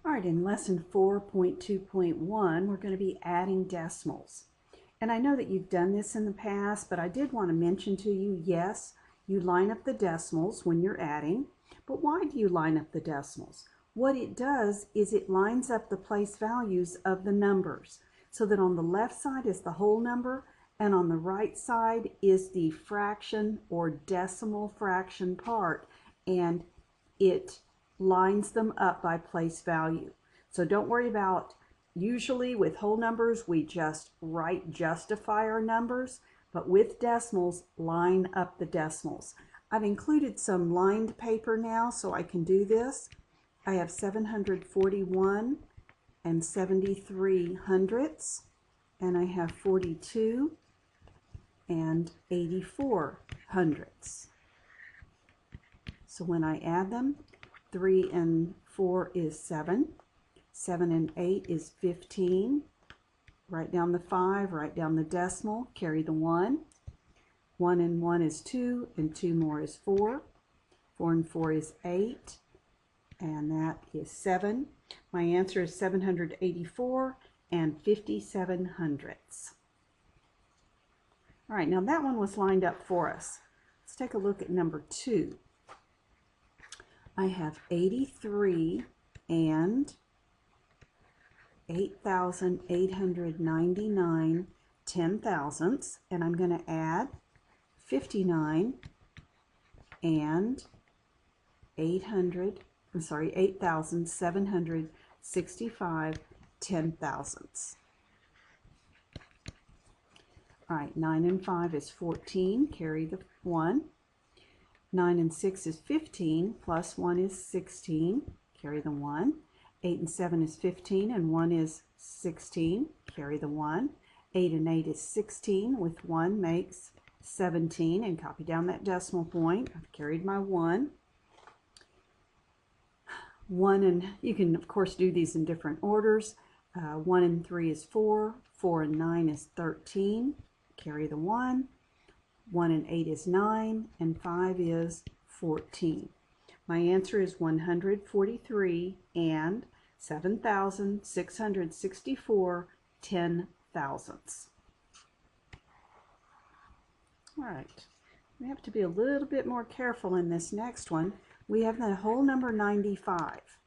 All right, in lesson 4.2.1, we're going to be adding decimals. And I know that you've done this in the past, but I did want to mention to you, yes, you line up the decimals when you're adding, but why do you line up the decimals? What it does is it lines up the place values of the numbers so that on the left side is the whole number and on the right side is the fraction or decimal fraction part, and it lines them up by place value. So don't worry about, usually with whole numbers we just justify our numbers, but with decimals, line up the decimals. I've included some lined paper now so I can do this. I have 741 and 73 hundredths, and I have 42 and 84 hundredths. So when I add them, 3 and 4 is 7. 7 and 8 is 15. Write down the 5, write down the decimal, carry the 1. 1 and 1 is 2, and 2 more is 4. 4 and 4 is 8, and that is 7. My answer is 784 and 57 hundredths. All right, now that one was lined up for us. Let's take a look at number 2. I have 83 and 8,899 10,000ths, and I'm going to add 59 and 8,765 10,000ths. All right, 9 and 5 is 14, carry the 1. 9 and 6 is 15, plus 1 is 16, carry the 1. 8 and 7 is 15, and 1 is 16, carry the 1. 8 and 8 is 16, with 1 makes 17, and copy down that decimal point. I've carried my 1. 1 and, you can of course do these in different orders. 1 and 3 is 4, 4 and 9 is 13, carry the 1. 1 and 8 is 9, and 5 is 14. My answer is 143 and 7,664 10,000ths. All right, we have to be a little bit more careful in this next one. We have the whole number 95.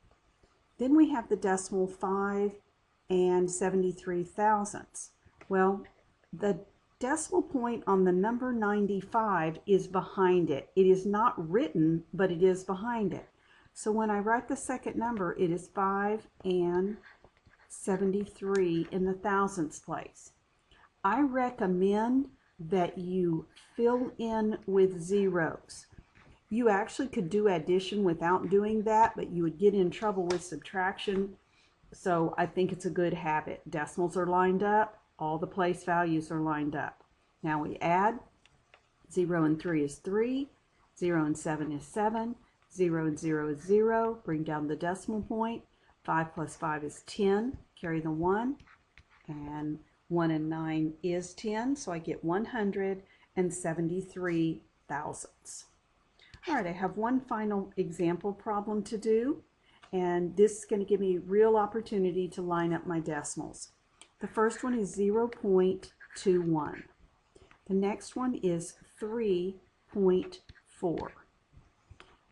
Then we have the decimal 5 and 73 thousandths. Well, the decimal point on the number 95 is behind it. It is not written, but it is behind it. So when I write the second number, it is 5 and 73 in the thousandths place. I recommend that you fill in with zeros. You actually could do addition without doing that, but you would get in trouble with subtraction. So I think it's a good habit. Decimals are lined up. All the place values are lined up. Now we add. 0 and 3 is 3. 0 and 7 is 7. 0 and 0 is 0. Bring down the decimal point. 5 plus 5 is 10. Carry the 1. And 1 and 9 is 10. So I get 173 thousandths. All right, I have one final example problem to do. And this is going to give me real opportunity to line up my decimals. The first one is 0.21. The next one is 3.4.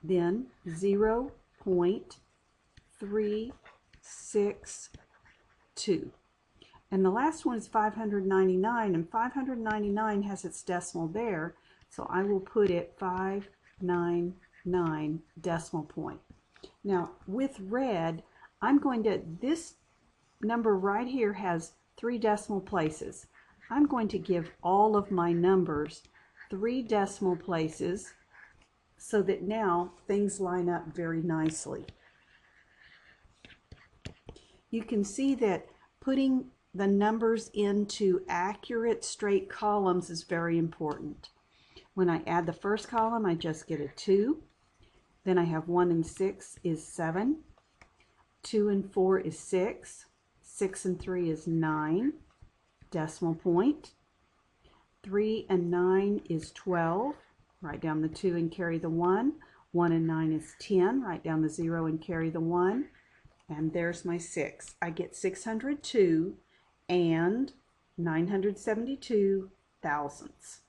Then 0.362. And the last one is 599, and 599 has its decimal there, so I will put it 599 decimal point. Now with red, I'm going to, this number right here has 3 decimal places. I'm going to give all of my numbers 3 decimal places so that now things line up very nicely. You can see that putting the numbers into accurate straight columns is very important. When I add the first column, I just get a 2. Then I have 1 and 6 is 7. 2 and 4 is 6. 6 and 3 is 9, decimal point. 3 and 9 is 12. Write down the 2 and carry the 1. 1 and 9 is 10. Write down the 0 and carry the 1. and there's my 6. I get 602 and 972 thousandths.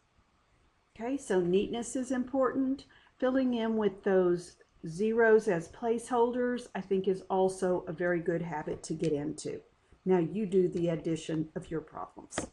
Okay, so neatness is important. Filling in with those zeros as placeholders, I think, is also a very good habit to get into. Now you do the addition of your problems.